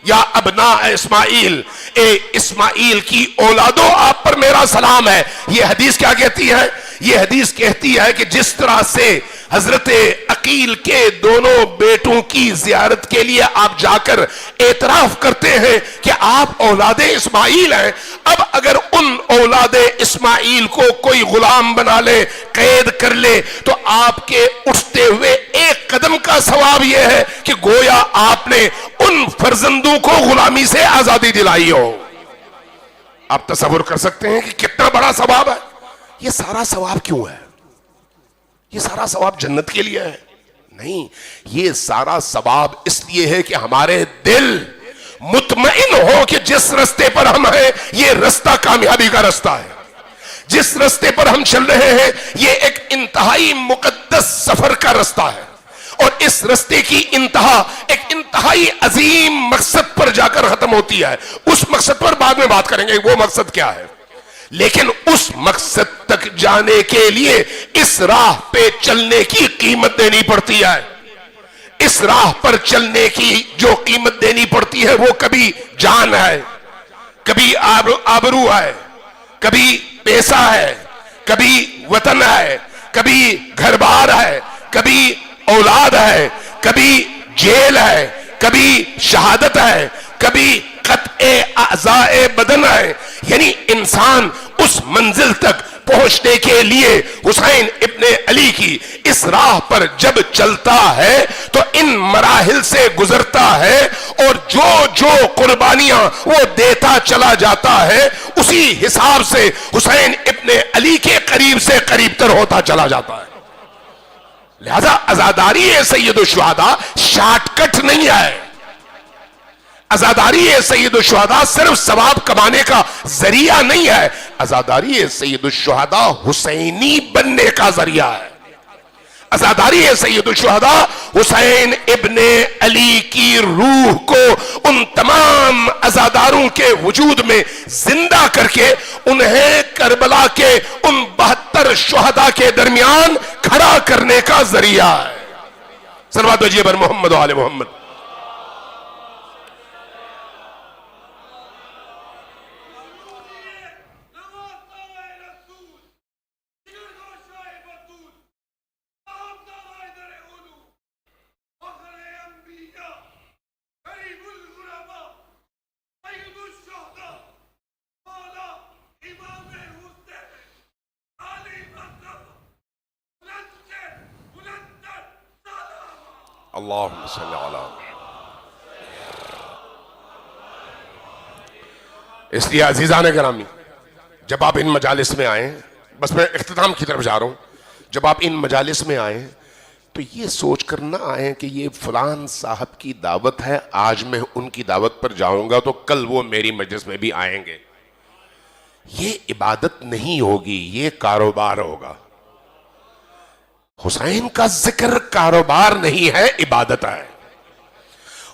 یا ابناء اسماعیل، اے اسماعیل کی اولادوں آپ پر میرا سلام ہے. یہ حدیث کیا کہتی ہے؟ یہ حدیث کہتی ہے کہ جس طرح سے حضرت عقیل کے دونوں بیٹوں کی زیارت کے لیے آپ جا کر اعتراف کرتے ہیں کہ آپ اولاد اسماعیل ہیں، اب اگر ان اولاد اسماعیل کو کوئی غلام بنا لے، قید کر لے، تو آپ کے اٹھتے ہوئے ایک قدم کا ثواب یہ ہے کہ گویا آپ نے ان فرزندوں کو غلامی سے آزادی دلائی ہو. آپ تصور کر سکتے ہیں کہ کتنا بڑا ثواب ہے. یہ سارا ثواب کیوں ہے؟ یہ سارا ثواب جنت کے لیے ہے؟ نہیں، یہ سارا ثواب اس لیے ہے کہ ہمارے دل مطمئن ہو کہ جس رستے پر ہم ہیں یہ رستہ کامیابی کا رستہ ہے، جس رستے پر ہم چل رہے ہیں یہ ایک انتہائی مقدس سفر کا رستہ ہے، اور اس رستے کی انتہا ایک انتہائی عظیم مقصد پر جا کر ختم ہوتی ہے. اس مقصد پر بعد میں بات کریں گے وہ مقصد کیا ہے، لیکن اس مقصد تک جانے کے لیے اس راہ پہ چلنے کی قیمت دینی پڑتی ہے. اس راہ پر چلنے کی جو قیمت دینی پڑتی ہے وہ کبھی جان ہے، کبھی آبرو ہے، کبھی پیسہ ہے، کبھی وطن ہے، کبھی گھر بار ہے، کبھی اولاد ہے، کبھی جیل ہے، کبھی شہادت ہے، کبھی قطع اعضاء بدن ہے. یعنی انسان اس منزل تک پہنچنے کے لیے حسین ابن علی کی اس راہ پر جب چلتا ہے تو ان مراحل سے گزرتا ہے، اور جو جو قربانیاں وہ دیتا چلا جاتا ہے اسی حساب سے حسین ابن علی کے قریب سے قریب تر ہوتا چلا جاتا ہے. لہذا عزاداری سید الشہداء شارٹ کٹ نہیں ہے. عزاداری سید الشہداء صرف ثواب کمانے کا ذریعہ نہیں ہے. عزاداری سید الشہداء حسینی بننے کا ذریعہ ہے. عزاداری سید الشہداء حسین ابن علی کی روح کو ان تمام عزاداروں کے وجود میں زندہ کر کے انہیں کربلا کے ان 72 شہداء کے درمیان کھڑا کرنے کا ذریعہ ہے. صلوات بھیجیے بر محمد و آل محمد. اللہم صلی علی. اس لیے عزیزان گرامی، جب آپ ان مجالس میں آئیں، بس میں اختتام کی طرف جا رہا ہوں، جب آپ ان مجالس میں آئیں تو یہ سوچ کر نہ آئیں کہ یہ فلان صاحب کی دعوت ہے، آج میں ان کی دعوت پر جاؤں گا تو کل وہ میری مجلس میں بھی آئیں گے. یہ عبادت نہیں ہوگی، یہ کاروبار ہوگا. حسین کا ذکر کاروبار نہیں ہے، عبادت ہے.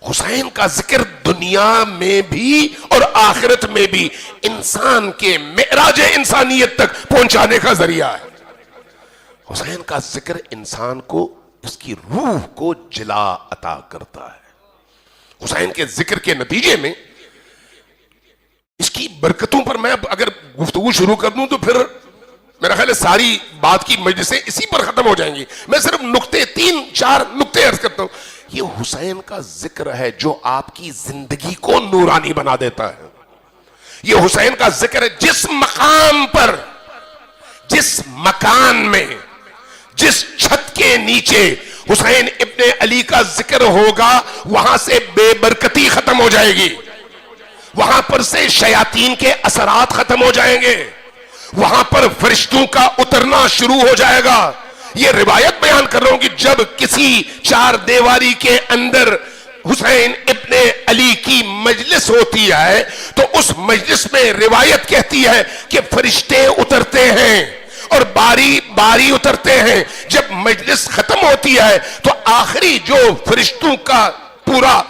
حسین کا ذکر دنیا میں بھی اور آخرت میں بھی انسان کے معراج انسانیت تک پہنچانے کا ذریعہ ہے. حسین کا ذکر انسان کو اس کی روح کو جلا عطا کرتا ہے. حسین کے ذکر کے نتیجے میں اس کی برکتوں پر میں اگر گفتگو شروع کر دوں تو پھر میرا خیال ہے ساری بات کی مجلسیں اسی پر ختم ہو جائیں گی. میں صرف نقطے 3-4 نقطے عرض کرتا ہوں. یہ حسین کا ذکر ہے جو آپ کی زندگی کو نورانی بنا دیتا ہے. یہ حسین کا ذکر ہے جس مقام پر، جس مکان میں، جس چھت کے نیچے حسین ابن علی کا ذکر ہوگا وہاں سے بے برکتی ختم ہو جائے گی، وہاں پر سے شیاطین کے اثرات ختم ہو جائیں گے، وہاں پر فرشتوں کا اترنا شروع ہو جائے گا. یہ روایت بیان کر رہا ہوں کہ جب کسی چار دیواری کے اندر حسین ابن علی کی مجلس ہوتی ہے تو اس مجلس میں روایت کہتی ہے کہ فرشتے اترتے ہیں اور باری باری اترتے ہیں. جب مجلس ختم ہوتی ہے تو آخری جو فرشتوں کا پورا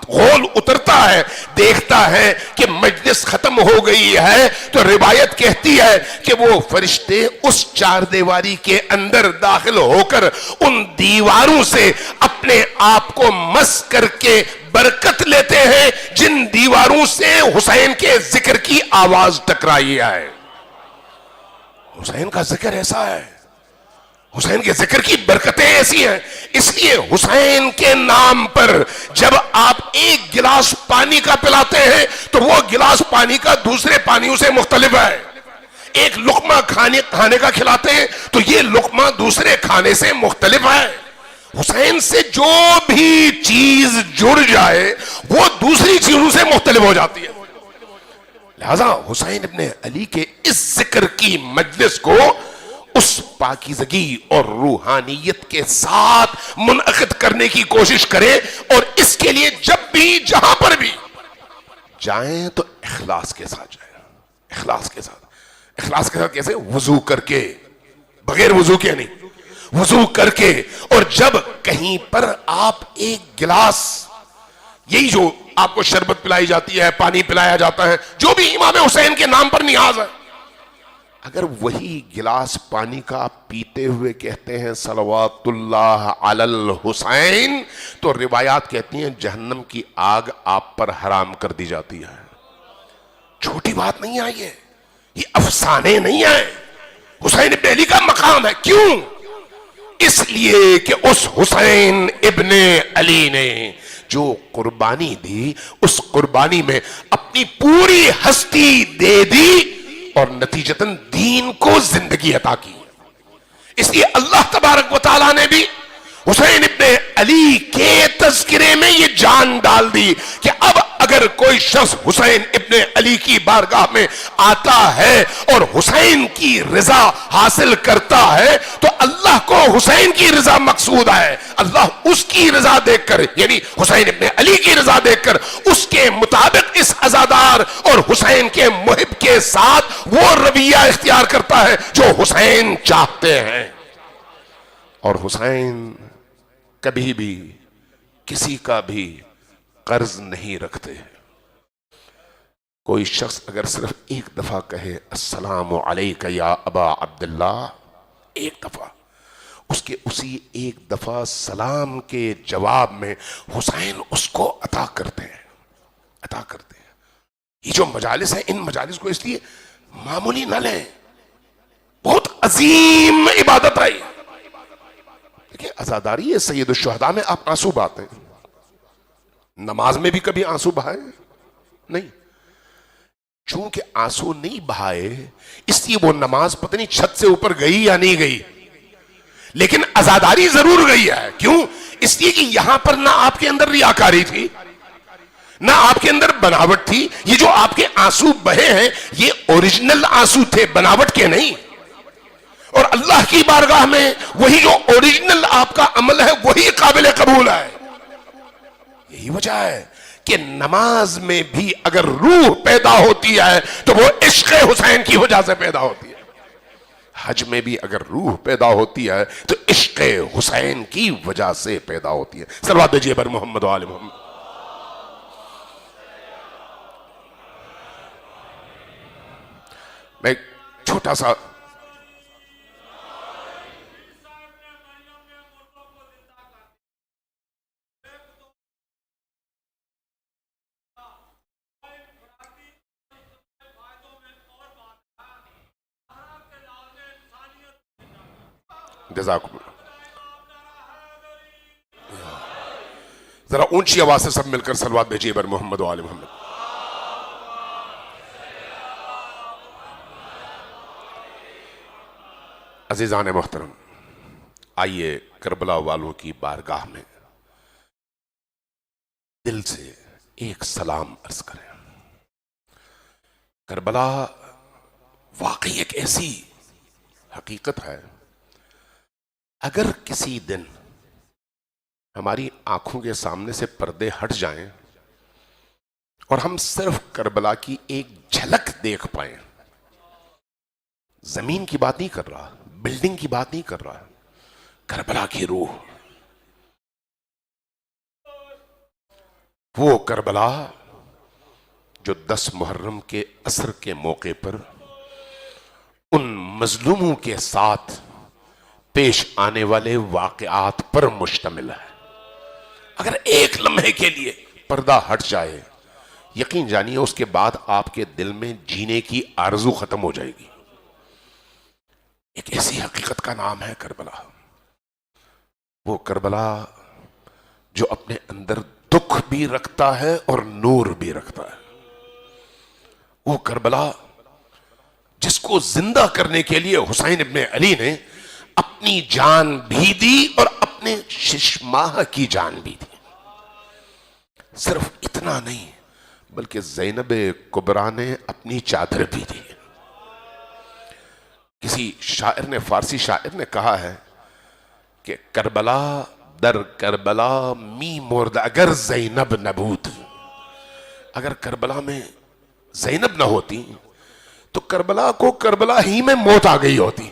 غول اترتا ہے، دیکھتا ہے کہ مجلس ختم ہو گئی ہے تو روایت کہتی ہے کہ وہ فرشتے اس چار دیواری کے اندر داخل ہو کر ان دیواروں سے اپنے آپ کو مس کر کے برکت لیتے ہیں جن دیواروں سے حسین کے ذکر کی آواز ٹکرائی ہے. حسین کا ذکر ایسا ہے، حسین کے ذکر کی برکتیں ایسی ہیں. اس لیے حسین کے نام پر جب آپ ایک گلاس پانی کا پلاتے ہیں تو وہ گلاس پانی کا دوسرے پانیوں سے مختلف ہے. ایک لقمہ کھانے کا کھلاتے ہیں تو یہ لقمہ دوسرے کھانے سے مختلف ہے. حسین سے جو بھی چیز جڑ جائے وہ دوسری چیزوں سے مختلف ہو جاتی ہے. لہذا حسین ابن علی کے اس ذکر کی مجلس کو اس پاکیزگی اور روحانیت کے ساتھ منعقد کرنے کی کوشش کریں، اور اس کے لیے جب بھی جہاں پر بھی جائیں تو اخلاص کے ساتھ جائیں. اخلاص کے ساتھ. اخلاص کے ساتھ کیسے؟ وضو کر کے، بغیر وضو کے نہیں، وضو کر کے. اور جب کہیں پر آپ ایک گلاس، یہی جو آپ کو شربت پلائی جاتی ہے، پانی پلایا جاتا ہے، جو بھی امام حسین کے نام پر نیاز ہے، اگر وہی گلاس پانی کا آپ پیتے ہوئے کہتے ہیں صلوات اللہ علی الحسین، تو روایات کہتی ہیں جہنم کی آگ آپ پر حرام کر دی جاتی ہے. چھوٹی بات نہیں ہے، یہ افسانے نہیں ہے. حسین ابن علی کا مقام ہے. کیوں؟ اس لیے کہ اس حسین ابن علی نے جو قربانی دی، اس قربانی میں اپنی پوری ہستی دے دی اور نتیجتاً دین کو زندگی عطا کی. اس لیے اللہ تبارک و تعالیٰ نے بھی حسین ابن علی کے تذکرے میں یہ جان ڈال دی کہ اب اگر کوئی شخص حسین ابن علی کی بارگاہ میں آتا ہے اور حسین کی رضا حاصل کرتا ہے تو اللہ کو حسین کی رضا مقصود ہے. اللہ اس کی رضا دیکھ کر، یعنی حسین ابن علی کی رضا دیکھ کر اس کے مطابق اس عزادار اور حسین کے محب کے ساتھ وہ رویہ اختیار کرتا ہے جو حسین چاہتے ہیں. اور حسین کبھی بھی کسی کا بھی قرض نہیں رکھتے. کوئی شخص اگر صرف ایک دفعہ کہے السلام علیکہ یا ابا عبداللہ، ایک دفعہ، اس کے اسی ایک دفعہ سلام کے جواب میں حسین اس کو عطا کرتے ہیں. یہ جو مجالس ہیں، ان مجالس کو اس لیے معمولی نہ لیں، بہت عظیم عبادت ہے. دیکھیں عزاداری ہے سید الشہداء میں آپ آنسو بہاتے ہیں، نماز میں بھی کبھی آنسو بہائے نہیں. چونکہ آنسو نہیں بہائے اس لیے وہ نماز پتہ نہیں چھت سے اوپر گئی یا نہیں گئی، لیکن عزاداری ضرور گئی ہے. کیوں؟ اس لیے کہ یہاں پر نہ آپ کے اندر ریاکاری تھی، نہ آپ کے اندر بناوٹ تھی. یہ جو آپ کے آنسو بہے ہیں یہ اوریجنل آنسو تھے، بناوٹ کے نہیں. اور اللہ کی بارگاہ میں وہی جو اوریجنل آپ کا عمل ہے وہی قابل قبول ہے. یہی وجہ ہے کہ نماز میں بھی اگر روح پیدا ہوتی ہے تو وہ عشق حسین کی وجہ سے پیدا ہوتی ہے. حج میں بھی اگر روح پیدا ہوتی ہے تو عشق حسین کی وجہ سے پیدا ہوتی ہے. صلوات بھیجیے بر محمد و آل محمد. میں چھوٹا سا جزاکم اللہ، ذرا اونچی آواز سے سب مل کر صلوات بھیجیے بر محمد و آل محمد. عزیزان محترم، آئیے کربلا والوں کی بارگاہ میں دل سے ایک سلام عرض کریں. کربلا واقعی ایک ایسی حقیقت ہے، اگر کسی دن ہماری آنکھوں کے سامنے سے پردے ہٹ جائیں اور ہم صرف کربلا کی ایک جھلک دیکھ پائیں، زمین کی بات نہیں کر رہا، بلڈنگ کی بات نہیں کر رہا، کربلا کی روح، وہ کربلا جو 10 محرم کے عصر کے موقع پر ان مظلوموں کے ساتھ پیش آنے والے واقعات پر مشتمل ہے. اگر ایک لمحے کے لیے پردہ ہٹ جائے، یقین جانیے اس کے بعد آپ کے دل میں جینے کی آرزو ختم ہو جائے گی. ایک ایسی حقیقت کا نام ہے کربلا. وہ کربلا جو اپنے اندر دکھ بھی رکھتا ہے اور نور بھی رکھتا ہے. وہ کربلا جس کو زندہ کرنے کے لیے حسین ابن علی نے اپنی جان بھی دی اور اپنے 6 ماہ کی جان بھی دی. صرف اتنا نہیں بلکہ زینب کبریٰ نے اپنی چادر بھی دی. کسی شاعر نے، فارسی شاعر نے کہا ہے کہ کربلا در کربلا می مرد اگر زینب نبود. اگر کربلا میں زینب نہ ہوتی تو کربلا کو کربلا ہی میں موت آ گئی ہوتی.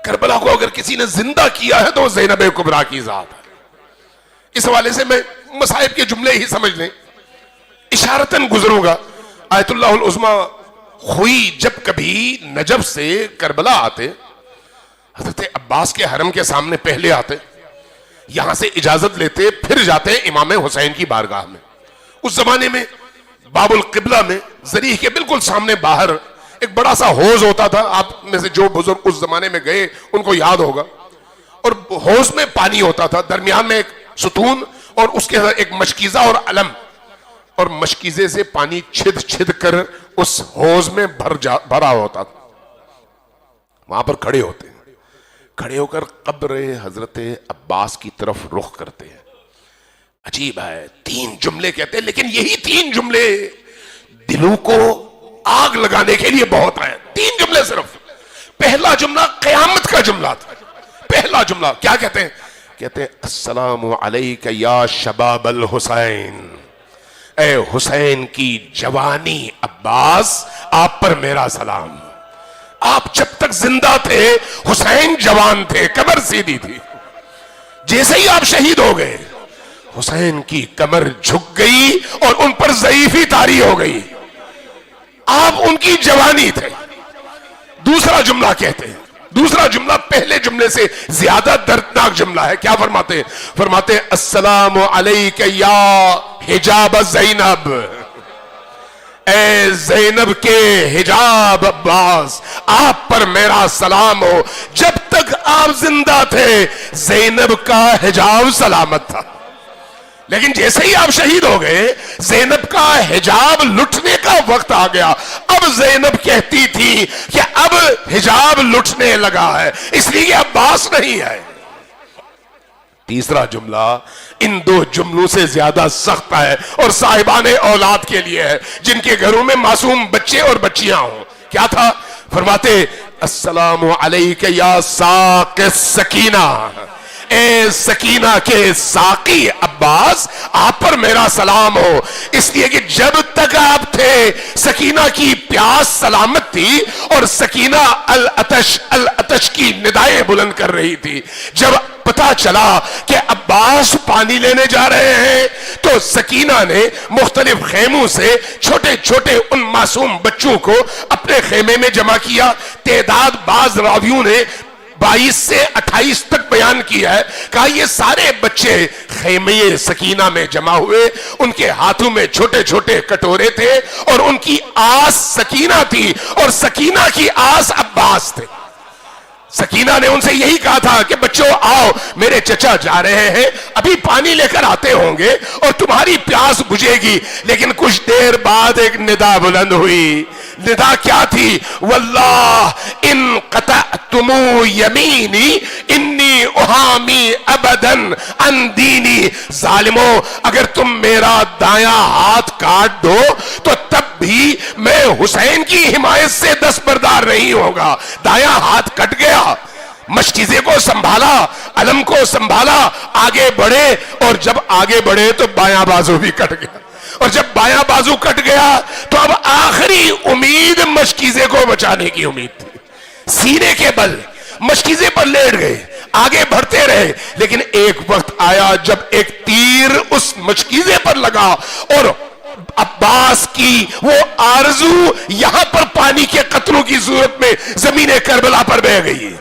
کربلا کو اگر کسی نے زندہ کیا ہے تو وہ زینب کبریٰ کی ذات ہے. اس حوالے سے میں مصائب کے جملے ہی سمجھ لیں، اشارتاً گزروں گا. آیت اللہ العظمیٰ خوئی جب کبھی نجف سے کربلا آتے، حضرت عباس کے حرم کے سامنے پہلے آتے، یہاں سے اجازت لیتے، پھر جاتے امام حسین کی بارگاہ میں. اس زمانے میں باب القبلہ میں ذریح کے بالکل سامنے باہر ایک بڑا سا حوض ہوتا تھا. آپ میں سے جو بزرگ اس زمانے میں گئے ان کو یاد ہوگا. اور حوض میں پانی ہوتا تھا، درمیان میں ایک ستون اور اس کے ساتھ ایک مشکیزہ اور علم، اور مشکیزے سے پانی چھد چھد کر اس حوض میں بھرا ہوتا تھا. وہاں پر کھڑے ہوتے ہیں، کھڑے ہو کر قبر حضرت عباس کی طرف رخ کرتے ہیں. عجیب ہے، 3 جملے کہتے ہیں، لیکن یہی 3 جملے دلوں کو آگ لگانے کے لیے بہت ہیں. 3 جملے صرف. پہلا جملہ قیامت کا جملہ تھا. پہلا جملہ کیا کہتے ہیں؟ کہتے ہیں السلام علیک یا شباب الحسین، اے حسین کی جوانی عباس، آپ پر میرا سلام. آپ جب تک زندہ تھے حسین جوان تھے، کمر سیدھی تھی. جیسے ہی آپ شہید ہو گئے حسین کی کمر جھک گئی اور ان پر ضعیفی طاری ہو گئی. آپ ان کی جوانی تھے. دوسرا جملہ کہتے ہیں، دوسرا جملہ پہلے جملے سے زیادہ دردناک جملہ ہے. کیا فرماتے ہیں؟ فرماتے ہیں السلام علیک یا حجاب زینب، اے زینب کے حجاب عباس، آپ پر میرا سلام ہو. جب تک آپ زندہ تھے زینب کا حجاب سلامت تھا، لیکن جیسے ہی آپ شہید ہو گئے زینب کا حجاب لٹنے کا وقت آ گیا. اب زینب کہتی تھی کہ اب حجاب لٹنے لگا ہے، اس لیے کہ عباس نہیں ہے. تیسرا جملہ ان 2 جملوں سے زیادہ سخت ہے اور صاحبان اولاد کے لیے ہے، جن کے گھروں میں معصوم بچے اور بچیاں ہوں. کیا تھا؟ فرماتے السلام علیک یا ساق السکینہ، اے سکینہ کے ساقی عباس، آپ پر میرا سلام ہو. اس لیے کہ جب تک آپ تھے سکینہ کی پیاس سلامت تھی اور سکینہ العطش العطش کی ندائیں بلند کر رہی تھی. جب پتا چلا کہ عباس پانی لینے جا رہے ہیں تو سکینہ نے مختلف خیموں سے چھوٹے چھوٹے ان معصوم بچوں کو اپنے خیمے میں جمع کیا. تعداد بعض راویوں نے 22 سے 28 تک بیان کیا ہے. کہا یہ سارے بچے خیمے سکینہ میں جمع ہوئے، ان کے ہاتھوں میں چھوٹے چھوٹے کٹورے تھے اور ان کی آس سکینہ تھی اور سکینہ کی آس عباس تھے. سکینہ نے ان سے یہی کہا تھا کہ بچوں آؤ، میرے چچا جا رہے ہیں، ابھی پانی لے کر آتے ہوں گے اور تمہاری پیاس بجھے گی. لیکن کچھ دیر بعد ایک ندا بلند ہوئی. ندا کیا تھی؟ واللہ ان قطعتمو یمینی انی احامی ابدن عن دینی. ظالمو، اگر تم میرا دایاں ہاتھ کاٹ دو تو تب بھی میں حسین کی حمایت سے دستبردار نہیں ہوگا. دایاں ہاتھ کٹ گیا، مشکیزے کو سنبھالا، علم کو سنبھالا، آگے بڑھے، اور جب آگے بڑھے تو بایاں بازو بھی کٹ گیا. اور جب بایاں بازو کٹ گیا تو اب آخری امید مشکیزے کو بچانے کی امید تھی. سینے کے بل مشکیزے پر لیٹ گئے، آگے بڑھتے رہے. لیکن ایک وقت آیا جب ایک تیر اس مشکیزے پر لگا اور عباس کی وہ آرزو یہاں پر پانی کے قطروں کی صورت میں زمین کربلا پر بہ گئی.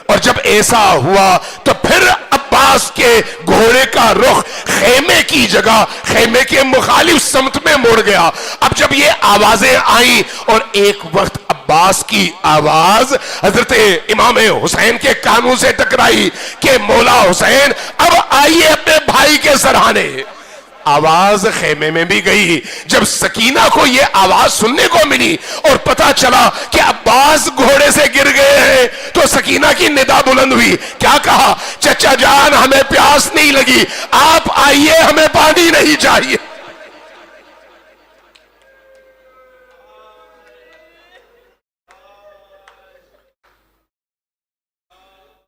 اور جب ایسا ہوا تو پھر عباس کے گھوڑے کا رخ خیمے کی جگہ خیمے کے مخالف سمت میں مڑ گیا. اب جب یہ آوازیں آئیں اور ایک وقت عباس کی آواز حضرت امام حسین کے کانوں سے ٹکرائی کہ مولا حسین اب آئیے اپنے بھائی کے سرہانے. آواز خیمے میں بھی گئی. جب سکینہ کو یہ آواز سننے کو ملی اور پتا چلا کہ عباس گھوڑے سے گر گئے ہیں تو سکینہ کی ندا بلند ہوئی. کیا کہا؟ چچا جان ہمیں پیاس نہیں لگی، آپ آئیے، ہمیں پانی نہیں چاہیے.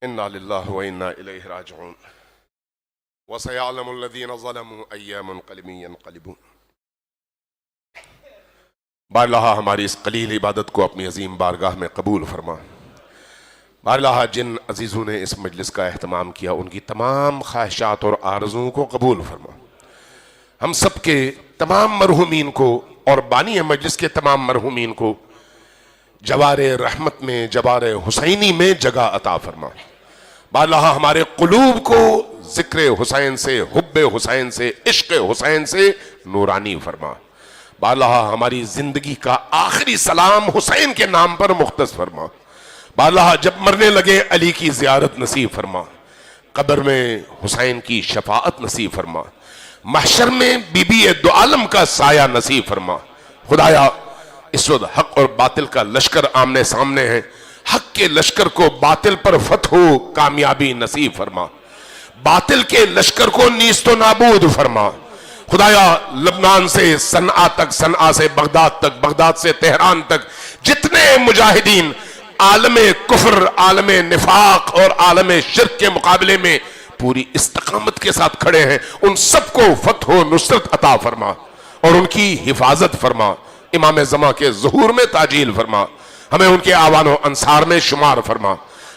انا للہ و انا الیہ راجعون. وَسَيَعْلَمُ الَّذِينَ ظَلَمُوا أَيَّ مُنْقَلِبٍ يَنْقَلِبُونَ. بارلہا ہماری اس قلیل عبادت کو اپنی عظیم بارگاہ میں قبول فرما. بارلہا جن عزیزوں نے اس مجلس کا اہتمام کیا ان کی تمام خواہشات اور آرزوؤں کو قبول فرما. ہم سب کے تمام مرحومین کو اور بانی مجلس کے تمام مرحومین کو جوار رحمت میں، جوار حسینی میں جگہ عطا فرما. بارلہا ہمارے قلوب کو ذکر حسین سے، حب حسین سے، عشق حسین سے نورانی فرما. بارلہا ہماری زندگی کا آخری سلام حسین کے نام پر مختص فرما. بارلہا جب مرنے لگے علی کی زیارت نصیب فرما. قبر میں حسین کی شفاعت نصیب فرما، محشر میں بی بی دو عالم کا سایہ نصیب فرما۔ خدایا اس وقت حق اور باطل کا لشکر آمنے سامنے ہے، حق کے لشکر کو باطل پر فتح و کامیابی نصیب فرما، باطل کے لشکر کو نیست و نابود فرما۔ خدایا لبنان سے صنعا تک، صنعا سے بغداد تک، بغداد سے تہران تک جتنے مجاہدین عالم کفر، عالم نفاق اور عالم شرک کے مقابلے میں پوری استقامت کے ساتھ کھڑے ہیں، ان سب کو فتح و نصرت عطا فرما اور ان کی حفاظت فرما، امام زمان کے ظہور میں تعجیل فرما، ہمیں ان کے آوان و انصار میں شمار فرما۔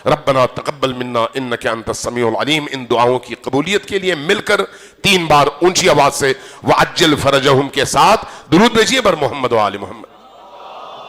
ربنا تقبل منا انک انت السمیع العلیم۔ ان دعاؤں کی قبولیت کے لیے مل کر 3 بار اونچی آواز سے وعجل فرجہم کے ساتھ درود بھیجیے بر محمد و آل محمد۔